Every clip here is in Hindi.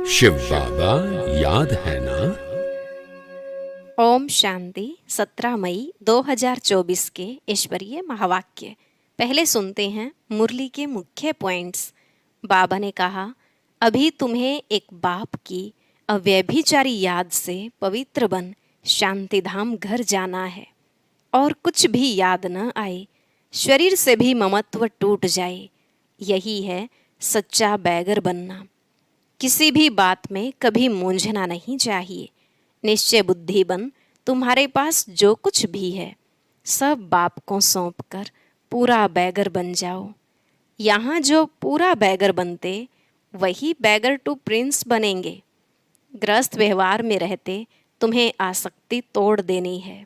शिव बाबा याद है ना। ओम शांति। 17 मई 2024 के ईश्वरीय महावाक्य। पहले सुनते हैं मुरली के मुख्य पॉइंट्स। बाबा ने कहा, अभी तुम्हें एक बाप की अव्यभिचारी याद से पवित्र बन शांतिधाम घर जाना है और कुछ भी याद न आए, शरीर से भी ममत्व टूट जाए। यही है सच्चा बैगर बनना। किसी भी बात में कभी मूंझना नहीं चाहिए। निश्चय बुद्धि बन तुम्हारे पास जो कुछ भी है सब बाप को सौंपकर पूरा बैगर बन जाओ। यहाँ जो पूरा बैगर बनते वही बैगर टू प्रिंस बनेंगे। ग्रस्त व्यवहार में रहते तुम्हें आसक्ति तोड़ देनी है।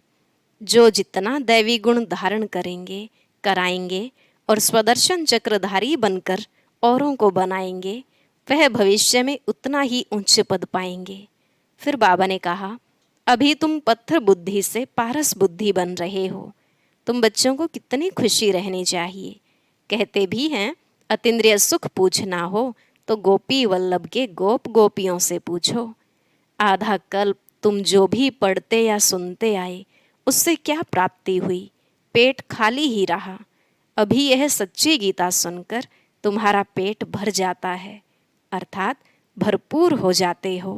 जो जितना दैवी गुण धारण करेंगे कराएंगे और स्वदर्शन चक्रधारी बनकर औरों को बनाएंगे, वह भविष्य में उतना ही उच्च पद पाएंगे। फिर बाबा ने कहा, अभी तुम पत्थर बुद्धि से पारस बुद्धि बन रहे हो। तुम बच्चों को कितनी खुशी रहनी चाहिए। कहते भी हैं, अतीन्द्रिय सुख पूछना हो तो गोपी वल्लभ के गोप गोपियों से पूछो। आधा कल्प तुम जो भी पढ़ते या सुनते आए उससे क्या प्राप्ति हुई? पेट खाली ही रहा। अभी यह सच्ची गीता सुनकर तुम्हारा पेट भर जाता है, अर्थात भरपूर हो जाते हो।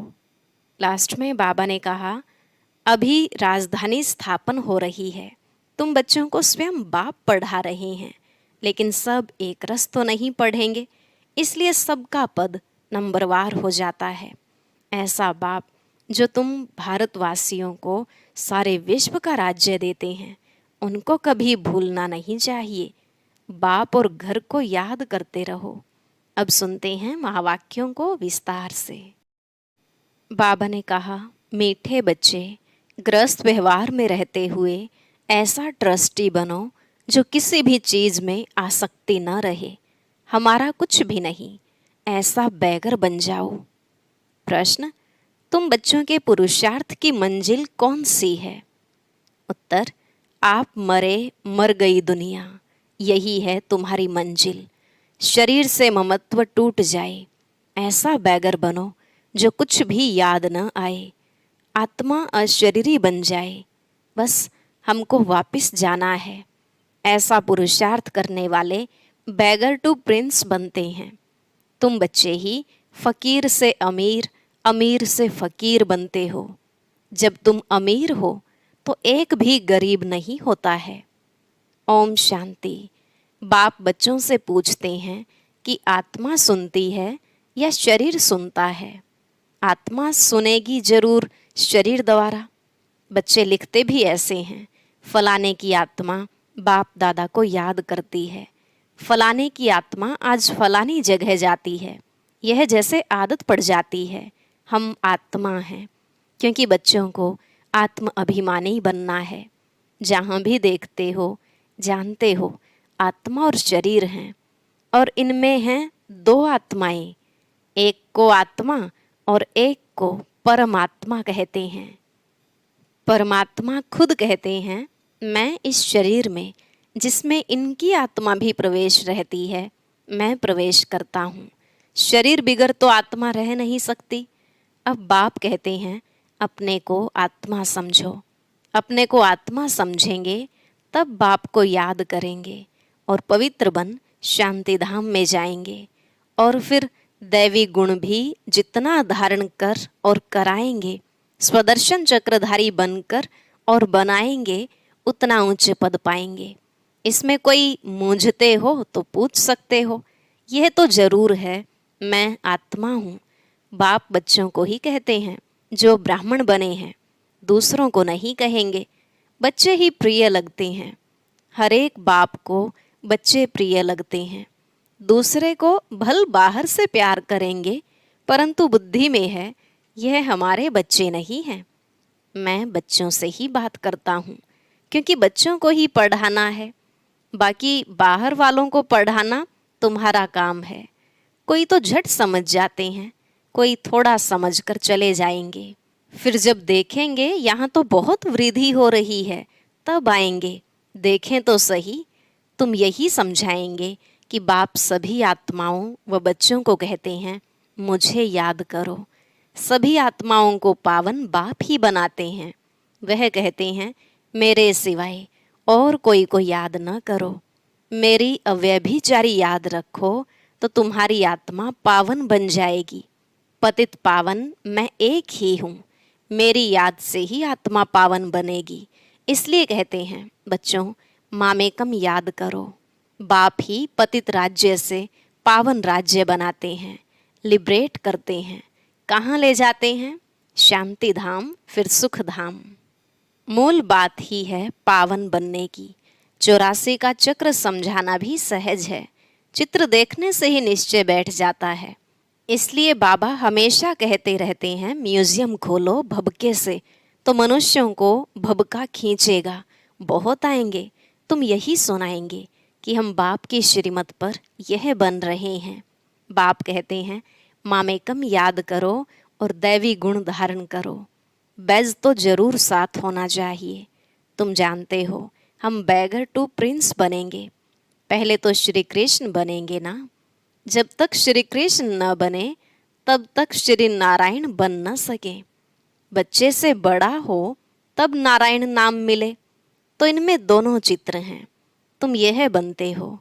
लास्ट में बाबा ने कहा, अभी राजधानी स्थापन हो रही है। तुम बच्चों को स्वयं बाप पढ़ा रहे हैं, लेकिन सब एक रस तो नहीं पढ़ेंगे, इसलिए सबका पद नंबरवार हो जाता है। ऐसा बाप जो तुम भारतवासियों को सारे विश्व का राज्य देते हैं, उनको कभी भूलना नहीं चाहिए। बाप और घर को याद करते रहो। अब सुनते हैं महावाक्यों को विस्तार से। बाबा ने कहा, मीठे बच्चे, ग्रस्त व्यवहार में रहते हुए ऐसा ट्रस्टी बनो जो किसी भी चीज में आसक्ति न रहे। हमारा कुछ भी नहीं, ऐसा बैगर बन जाओ। प्रश्न, तुम बच्चों के पुरुषार्थ की मंजिल कौन सी है? उत्तर, आप मरे मर गई दुनिया, यही है तुम्हारी मंजिल। शरीर से ममत्व टूट जाए, ऐसा बैगर बनो जो कुछ भी याद न आए। आत्मा अशरीरी बन जाए, बस हमको वापस जाना है। ऐसा पुरुषार्थ करने वाले बैगर टू प्रिंस बनते हैं। तुम बच्चे ही फकीर से अमीर, अमीर से फकीर बनते हो। जब तुम अमीर हो तो एक भी गरीब नहीं होता है। ओम शांति। बाप बच्चों से पूछते हैं कि आत्मा सुनती है या शरीर सुनता है? आत्मा सुनेगी जरूर शरीर द्वारा। बच्चे लिखते भी ऐसे हैं, फलाने की आत्मा बाप दादा को याद करती है, फलाने की आत्मा आज फलानी जगह जाती है। यह जैसे आदत पड़ जाती है, हम आत्मा हैं, क्योंकि बच्चों को आत्म अभिमानी बनना है। जहाँ भी देखते हो जानते हो आत्मा और शरीर हैं, और इनमें हैं दो आत्माएं। एक को आत्मा और एक को परमात्मा कहते हैं। परमात्मा खुद कहते हैं, मैं इस शरीर में जिसमें इनकी आत्मा भी प्रवेश रहती है, मैं प्रवेश करता हूँ। शरीर बिगर तो आत्मा रह नहीं सकती। अब बाप कहते हैं, अपने को आत्मा समझो। अपने को आत्मा समझेंगे तब बाप को याद करेंगे और पवित्र बन शांतिधाम में जाएंगे। और फिर दैवी गुण भी जितना धारण कर और कराएंगे, स्वदर्शन चक्रधारी बनकर और बनाएंगे, उतना उच्च पद पाएंगे। इसमें कोई मूंझते हो तो पूछ सकते हो। यह तो जरूर है, मैं आत्मा हूँ। बाप बच्चों को ही कहते हैं जो ब्राह्मण बने हैं, दूसरों को नहीं कहेंगे। बच्चे ही प्रिय लगते हैं। हर एक बाप को बच्चे प्रिय लगते हैं। दूसरे को भल बाहर से प्यार करेंगे, परंतु बुद्धि में है यह हमारे बच्चे नहीं हैं। मैं बच्चों से ही बात करता हूँ, क्योंकि बच्चों को ही पढ़ाना है। बाकी बाहर वालों को पढ़ाना तुम्हारा काम है। कोई तो झट समझ जाते हैं, कोई थोड़ा समझ कर चले जाएंगे। फिर जब देखेंगे यहाँ तो बहुत वृद्धि हो रही है, तब आएंगे। देखें तो सही। तुम यही समझाएंगे कि बाप सभी आत्माओं व बच्चों को कहते हैं, मुझे याद करो, सभी आत्माओं को पावन बाप ही बनाते हैं। वह कहते हैं, मेरे सिवाय और कोई को याद न करो, मेरी अव्यभिचारी याद रखो तो तुम्हारी आत्मा पावन बन जाएगी। पतित पावन मैं एक ही हूँ, मेरी याद से ही आत्मा पावन बनेगी। इसलिए कहते हैं, बच्चों मामेकम याद करो। बाप ही पतित राज्य से पावन राज्य बनाते हैं, लिबरेट करते हैं। कहाँ ले जाते हैं? शांति धाम, फिर सुख धाम। मूल बात ही है पावन बनने की। 84 का चक्र समझाना भी सहज है, चित्र देखने से ही निश्चय बैठ जाता है। इसलिए बाबा हमेशा कहते रहते हैं, म्यूजियम खोलो भबके से तो मनुष्यों को भबका खींचेगा। बहुत आएंगे, तुम यही सुनाएंगे कि हम बाप की श्रीमत पर यह बन रहे हैं। बाप कहते हैं, मामेकम याद करो और दैवी गुण धारण करो। बैज तो जरूर साथ होना चाहिए। तुम जानते हो हम बैगर टू प्रिंस बनेंगे। पहले तो श्री कृष्ण बनेंगे ना। जब तक श्री कृष्ण न बने तब तक श्री नारायण बन न सके। बच्चे से बड़ा हो तब नारायण नाम मिले, तो इनमें दोनों चित्र हैं। तुम यह बनते हो।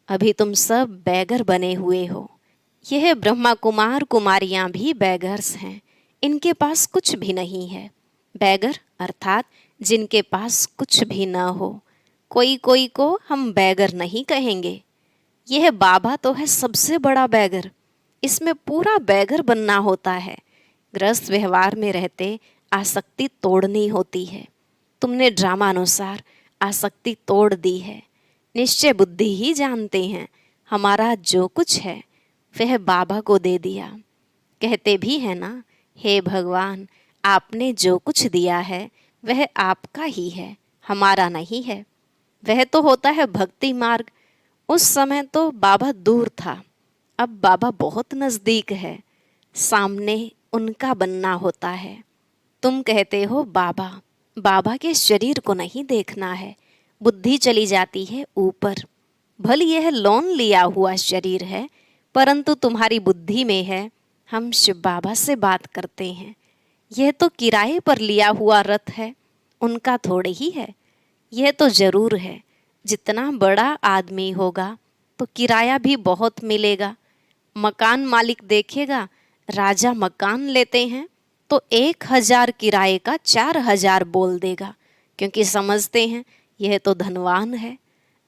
अभी तुम सब बैगर बने हुए हो। यह ब्रह्मा कुमार कुमारियां भी बैगर्स हैं, इनके पास कुछ भी नहीं है। बैगर अर्थात जिनके पास कुछ भी न हो। कोई कोई को हम बैगर नहीं कहेंगे। यह बाबा तो है सबसे बड़ा बैगर। इसमें पूरा बैगर बनना होता है। गृहस्थ व्यवहार में रहते आसक्ति तोड़नी होती है। तुमने ड्रामा अनुसार आसक्ति तोड़ दी है। निश्चय बुद्धि ही जानते हैं, हमारा जो कुछ है वह बाबा को दे दिया। कहते भी है ना, हे भगवान आपने जो कुछ दिया है वह आपका ही है, हमारा नहीं है। वह तो होता है भक्ति मार्ग। उस समय तो बाबा दूर था, अब बाबा बहुत नज़दीक है। सामने उनका बनना होता है। तुम कहते हो बाबा, बाबा के शरीर को नहीं देखना है, बुद्धि चली जाती है ऊपर। भल यह लोन लिया हुआ शरीर है, परंतु तुम्हारी बुद्धि में है हम शिव बाबा से बात करते हैं। यह तो किराए पर लिया हुआ रथ है, उनका थोड़े ही है। यह तो जरूर है, जितना बड़ा आदमी होगा तो किराया भी बहुत मिलेगा। मकान मालिक देखेगा, राजा मकान लेते हैं तो 1000 किराए का 4000 बोल देगा, क्योंकि समझते हैं यह तो धनवान है।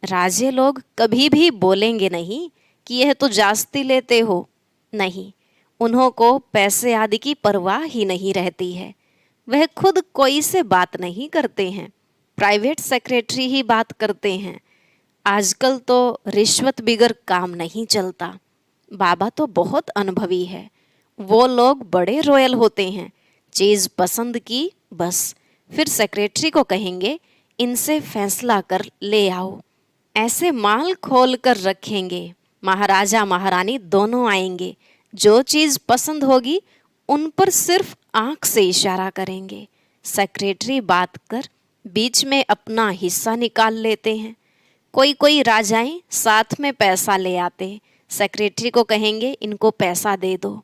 राजे लोग कभी भी बोलेंगे नहीं कि यह तो जास्ती लेते हो। नहीं, उन्हों को पैसे आदि की परवाह ही नहीं रहती है। वह खुद कोई से बात नहीं करते हैं, प्राइवेट सेक्रेटरी ही बात करते हैं। आजकल तो रिश्वत बिगर काम नहीं चलता। बाबा तो बहुत अनुभवी है। वो लोग बड़े रॉयल होते हैं। चीज़ पसंद की बस, फिर सेक्रेटरी को कहेंगे इनसे फैसला कर ले आओ। ऐसे माल खोल कर रखेंगे। महाराजा महारानी दोनों आएंगे, जो चीज़ पसंद होगी उन पर सिर्फ आंख से इशारा करेंगे। सेक्रेटरी बात कर बीच में अपना हिस्सा निकाल लेते हैं। कोई कोई राजाएं साथ में पैसा ले आते, सेक्रेटरी को कहेंगे इनको पैसा दे दो।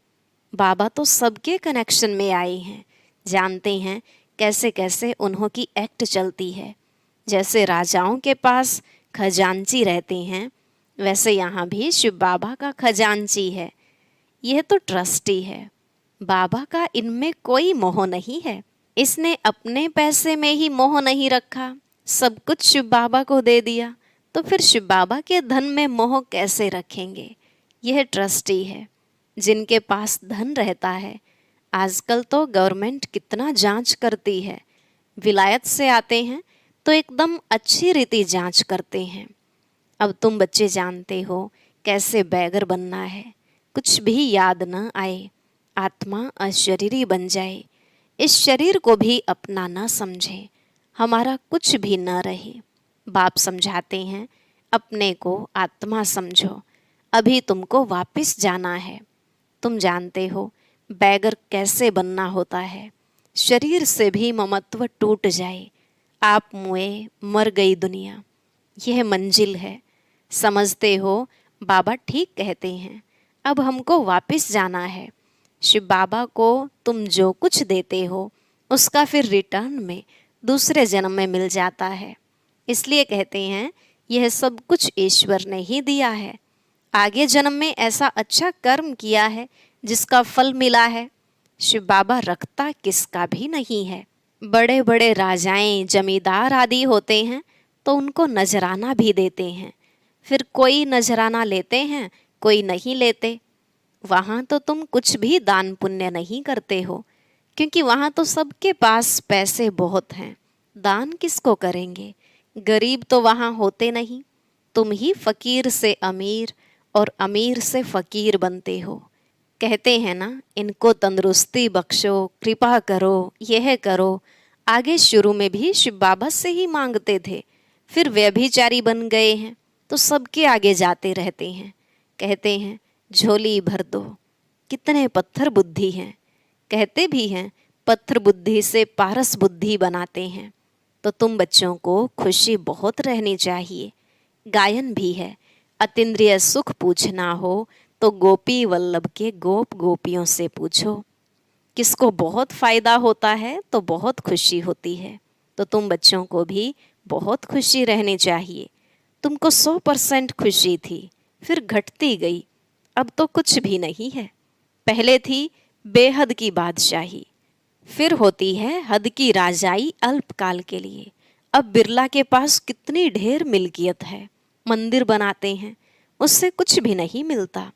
बाबा तो सबके कनेक्शन में आए हैं, जानते हैं कैसे कैसे उन्हों की एक्ट चलती है। जैसे राजाओं के पास खजांची रहते हैं, वैसे यहाँ भी शिव बाबा का खजांची है। यह तो ट्रस्टी है। बाबा का इनमें कोई मोह नहीं है। इसने अपने पैसे में ही मोह नहीं रखा, सब कुछ शिव बाबा को दे दिया, तो फिर शिव बाबा के धन में मोह कैसे रखेंगे? यह ट्रस्टी है। जिनके पास धन रहता है, आजकल तो गवर्नमेंट कितना जांच करती है। विलायत से आते हैं तो एकदम अच्छी रीति जांच करते हैं। अब तुम बच्चे जानते हो कैसे बैगर बनना है। कुछ भी याद न आए, आत्मा अशरीरी बन जाए, इस शरीर को भी अपना न समझे, हमारा कुछ भी न रहे। बाप समझाते हैं, अपने को आत्मा समझो, अभी तुमको वापस जाना है। तुम जानते हो बैगर कैसे बनना होता है। शरीर से भी ममत्व टूट जाए, आप मुए, मर गई दुनिया, यह मंजिल है। समझते हो बाबा ठीक कहते हैं, अब हमको वापस जाना है। शिव बाबा को तुम जो कुछ देते हो उसका फिर रिटर्न में दूसरे जन्म में मिल जाता है। इसलिए कहते हैं यह सब कुछ ईश्वर ने ही दिया है। आगे जन्म में ऐसा अच्छा कर्म किया है जिसका फल मिला है। शिव बाबा रखता किसका भी नहीं है। बड़े बड़े राजाएं जमींदार आदि होते हैं तो उनको नजराना भी देते हैं, फिर कोई नजराना लेते हैं कोई नहीं लेते। वहाँ तो तुम कुछ भी दान पुण्य नहीं करते हो, क्योंकि वहाँ तो सबके पास पैसे बहुत हैं। दान किसको करेंगे? गरीब तो वहाँ होते नहीं। तुम ही फकीर से अमीर और अमीर से फकीर बनते हो। कहते हैं ना, इनको तंदुरुस्ती बख्शो, कृपा करो, यह करो। आगे शुरू में भी शिव बाबा से ही मांगते थे, फिर व्यभिचारी बन गए हैं तो सबके आगे जाते रहते हैं। कहते हैं झोली भर दो। कितने पत्थर बुद्धि हैं। कहते भी हैं पत्थर बुद्धि से पारस बुद्धि बनाते हैं। तो तुम बच्चों को खुशी बहुत रहनी चाहिए। गायन भी है, अतीन्द्रिय सुख पूछना हो तो गोपी वल्लभ के गोप गोपियों से पूछो। किसको बहुत फायदा होता है तो बहुत खुशी होती है। तो तुम बच्चों को भी बहुत खुशी रहनी चाहिए। तुमको 100% खुशी थी, फिर घटती गई, अब तो कुछ भी नहीं है। पहले थी बेहद की बादशाही, फिर होती है हद की राजाई अल्पकाल के लिए। अब बिरला के पास कितनी ढेर मिल्कियत है, मंदिर बनाते हैं, उससे कुछ भी नहीं मिलता।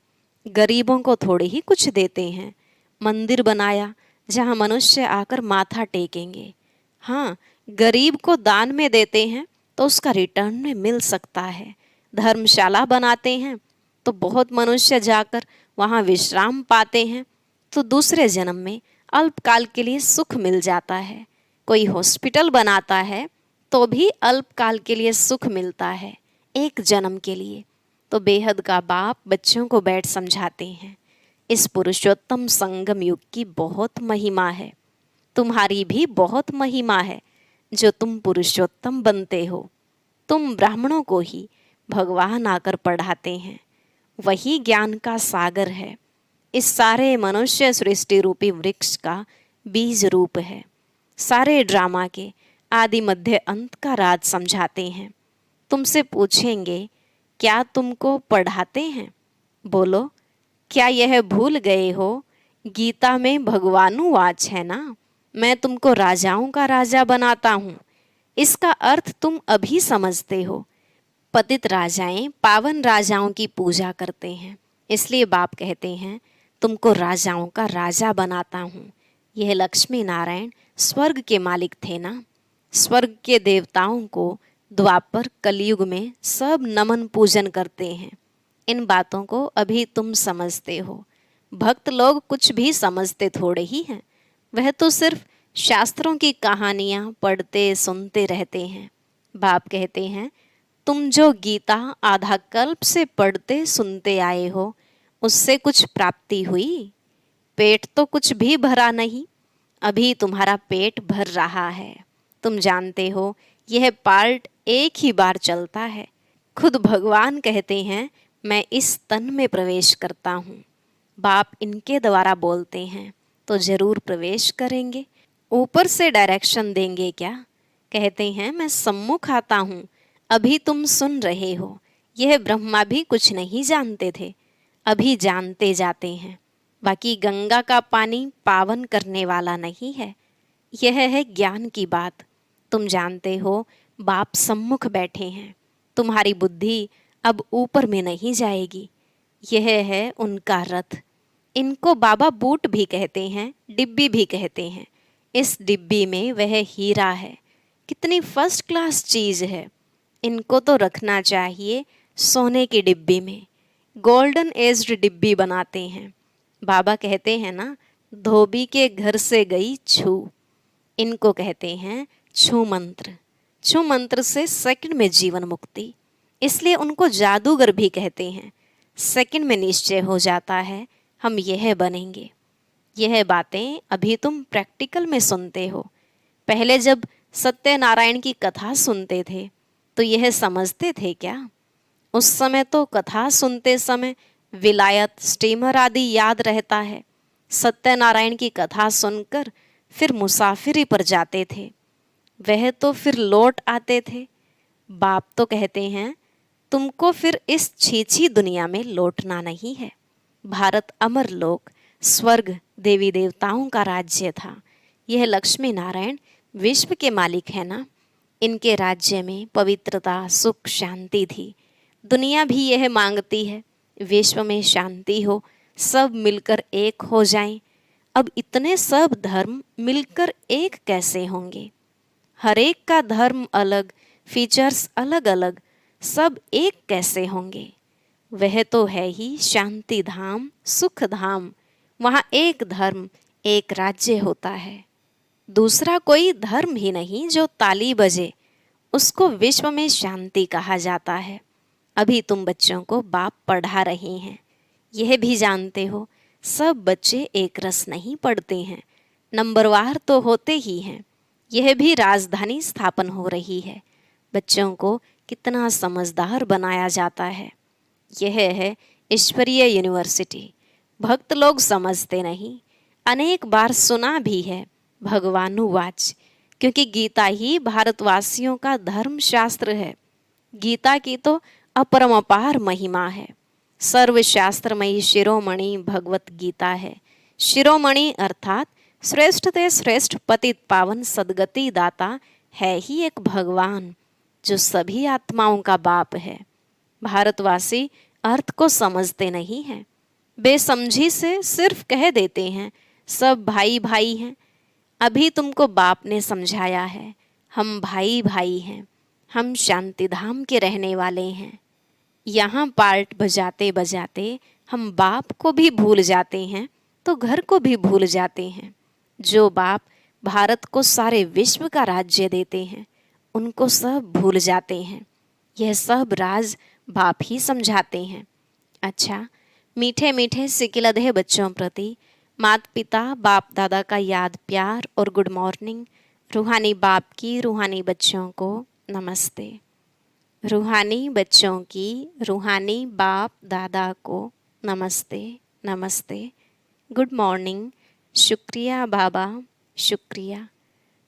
गरीबों को थोड़े ही कुछ देते हैं। मंदिर बनाया जहाँ मनुष्य आकर माथा टेकेंगे। हाँ, गरीब को दान में देते हैं तो उसका रिटर्न में मिल सकता है। धर्मशाला बनाते हैं तो बहुत मनुष्य जाकर वहाँ विश्राम पाते हैं, तो दूसरे जन्म में अल्पकाल के लिए सुख मिल जाता है। कोई हॉस्पिटल बनाता है तो भी अल्पकाल के लिए सुख मिलता है, एक जन्म के लिए। तो बेहद का बाप बच्चों को बैठ समझाते हैं, इस पुरुषोत्तम संगम युग की बहुत महिमा है। तुम्हारी भी बहुत महिमा है जो तुम पुरुषोत्तम बनते हो। तुम ब्राह्मणों को ही भगवान आकर पढ़ाते हैं। वही ज्ञान का सागर है। इस सारे मनुष्य सृष्टि रूपी वृक्ष का बीज रूप है। सारे ड्रामा के आदि मध्य अंत का राज समझाते हैं। तुमसे पूछेंगे क्या तुमको पढ़ाते हैं? बोलो, क्या यह भूल गए हो गीता में भगवानुवाच है ना, मैं तुमको राजाओं का राजा बनाता हूँ। इसका अर्थ तुम अभी समझते हो। पतित राजाएं पावन राजाओं की पूजा करते हैं, इसलिए बाप कहते हैं तुमको राजाओं का राजा बनाता हूँ। यह लक्ष्मी नारायण स्वर्ग के मालिक थे ना। स्वर्ग के देवताओं को द्वापर कलयुग में सब नमन पूजन करते हैं। इन बातों को अभी तुम समझते हो। भक्त लोग कुछ भी समझते थोड़े ही हैं। वह तो सिर्फ शास्त्रों की कहानियाँ पढ़ते सुनते रहते हैं। बाप कहते हैं तुम जो गीता आधा कल्प से पढ़ते सुनते आए हो, उससे कुछ प्राप्ति हुई? पेट तो कुछ भी भरा नहीं, अभी तुम्हारा पेट भर रहा है। तुम जानते हो यह पार्ट एक ही बार चलता है। खुद भगवान कहते हैं मैं इस तन में प्रवेश करता हूँ। बाप इनके द्वारा बोलते हैं तो जरूर प्रवेश करेंगे। ऊपर से डायरेक्शन देंगे क्या? कहते हैं मैं सम्मुख आता हूँ, अभी तुम सुन रहे हो। यह ब्रह्मा भी कुछ नहीं जानते थे, अभी जानते जाते हैं। बाकी गंगा का पानी पावन करने वाला नहीं है, यह है ज्ञान की बात। तुम जानते हो बाप सम्मुख बैठे हैं। तुम्हारी बुद्धि अब ऊपर में नहीं जाएगी। यह है उनका रथ। इनको बाबा बूट भी कहते हैं, डिब्बी भी कहते हैं। इस डिब्बी में वह हीरा है। कितनी फर्स्ट क्लास चीज़ है। इनको तो रखना चाहिए सोने की डिब्बी में। गोल्डन एज्ड डिब्बी बनाते हैं। बाबा कहते हैं ना, धोबी के घर से गई छू। इनको कहते हैं छू मंत्र। छू मंत्र से सेकंड में जीवन मुक्ति, इसलिए उनको जादूगर भी कहते हैं। सेकंड में निश्चय हो जाता है हम यह बनेंगे। यह बातें अभी तुम प्रैक्टिकल में सुनते हो। पहले जब सत्यनारायण की कथा सुनते थे तो यह समझते थे क्या? उस समय तो कथा सुनते समय विलायत स्टीमर आदि याद रहता है। सत्यनारायण की कथा सुनकर फिर मुसाफिरी पर जाते थे। वह तो फिर लौट आते थे। बाप तो कहते हैं, तुमको फिर इस छीछी दुनिया में लौटना नहीं है। भारत अमर लोक, स्वर्ग, देवी देवताओं का राज्य था। यह लक्ष्मी नारायण विश्व के मालिक है ना। इनके राज्य में पवित्रता, सुख, शांति थी। दुनिया भी यह मांगती है, विश्व में शांति हो, सब मिलकर एक हो जाएं। अब इतने सब धर्म मिलकर एक कैसे होंगे? हर एक का धर्म अलग, फीचर्स अलग अलग, सब एक कैसे होंगे? वह तो है ही शांति धाम, सुख धाम। वहाँ एक धर्म, एक राज्य होता है। दूसरा कोई धर्म ही नहीं जो ताली बजे, उसको विश्व में शांति कहा जाता है। अभी तुम बच्चों को बाप पढ़ा रहे हैं, यह भी जानते हो सब बच्चे एक रस नहीं पढ़ते हैं, नंबरवार तो होते ही हैं। यह भी राजधानी स्थापन हो रही है। बच्चों को कितना समझदार बनाया जाता है। यह है ईश्वरीय यूनिवर्सिटी। भक्त लोग समझते नहीं, अनेक बार सुना भी है भगवानुवाच, क्योंकि गीता ही भारतवासियों का धर्म शास्त्र है। गीता की तो अपरमपार महिमा है। सर्वशास्त्रमयी शिरोमणि भगवत गीता है। शिरोमणि अर्थात श्रेष्ठ ते श्रेष्ठ पतित पावन सदगति दाता है ही एक भगवान, जो सभी आत्माओं का बाप है। भारतवासी अर्थ को समझते नहीं हैं, बेसमझी से सिर्फ कह देते हैं सब भाई भाई हैं। अभी तुमको बाप ने समझाया है, हम भाई भाई हैं, हम शांतिधाम के रहने वाले हैं। यहाँ पार्ट बजाते बजाते हम बाप को भी भूल जाते हैं तो घर को भी भूल जाते हैं। जो बाप भारत को सारे विश्व का राज्य देते हैं, उनको सब भूल जाते हैं। यह सब राज बाप ही समझाते हैं। अच्छा, मीठे मीठे सिकिलधे बच्चों प्रति माता पिता बाप दादा का याद प्यार और गुड मॉर्निंग। रूहानी बाप की रूहानी बच्चों को नमस्ते। रूहानी बच्चों की रूहानी बाप दादा को नमस्ते नमस्ते, गुड मॉर्निंग, शुक्रिया बाबा, शुक्रिया।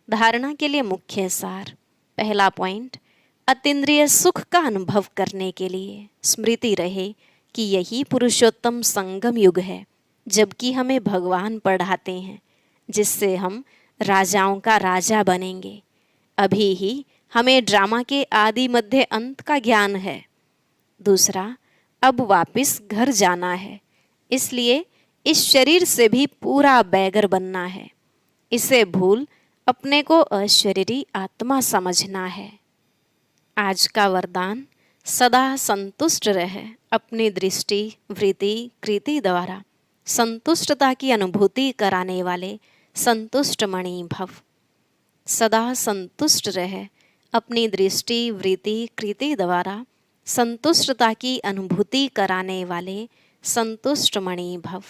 धारणा के लिए मुख्य सार। पहला पॉइंट, अतीन्द्रिय सुख का अनुभव करने के लिए स्मृति रहे कि यही पुरुषोत्तम संगम युग है, जबकि हमें भगवान पढ़ाते हैं, जिससे हम राजाओं का राजा बनेंगे। अभी ही हमें ड्रामा के आदि मध्य अंत का ज्ञान है। दूसरा, अब वापस घर जाना है, इसलिए इस शरीर से भी पूरा बैगर बनना है। इसे भूल अपने को अशरीरी आत्मा समझना है। आज का वरदान, सदा संतुष्ट रहे, अपनी दृष्टि वृत्ति कृति द्वारा संतुष्टता की अनुभूति कराने वाले संतुष्ट मणि भव। सदा संतुष्ट रहे, अपनी दृष्टि वृत्ति कृति द्वारा संतुष्टता की अनुभूति कराने वाले संतुष्ट मणि भव।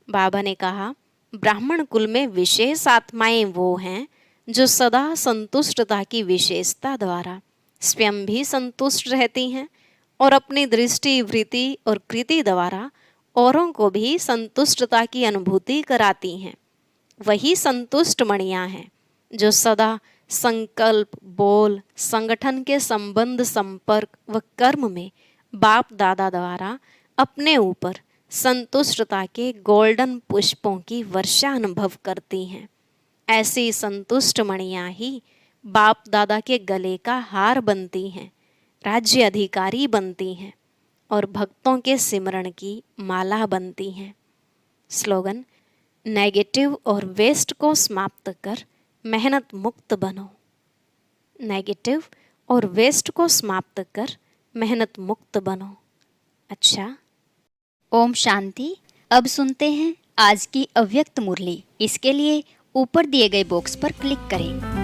बाबा ने कहा, ब्राह्मण कुल में विशेष आत्माएं वो हैं जो सदा संतुष्टता की विशेषता द्वारा स्वयं भी संतुष्ट रहती हैं और अपनी दृष्टि वृत्ति और कृति द्वारा औरों को भी संतुष्टता की अनुभूति कराती हैं। वही संतुष्ट मणियाँ हैं जो सदा संकल्प, बोल, संगठन के संबंध, संपर्क व कर्म में बाप दादा द्वारा अपने ऊपर संतुष्टता के गोल्डन पुष्पों की वर्षा अनुभव करती हैं। ऐसी संतुष्ट मणियाँ ही बाप दादा के गले का हार बनती हैं, राज्य अधिकारी बनती हैं और भक्तों के सिमरण की माला बनती हैं। स्लोगन, नेगेटिव और वेस्ट को समाप्त कर मेहनत मुक्त बनो। नेगेटिव और वेस्ट को समाप्त कर मेहनत मुक्त बनो। अच्छा, ओम शांति। अब सुनते हैं आज की अव्यक्त मुरली। इसके लिए ऊपर दिए गए बॉक्स पर क्लिक करें।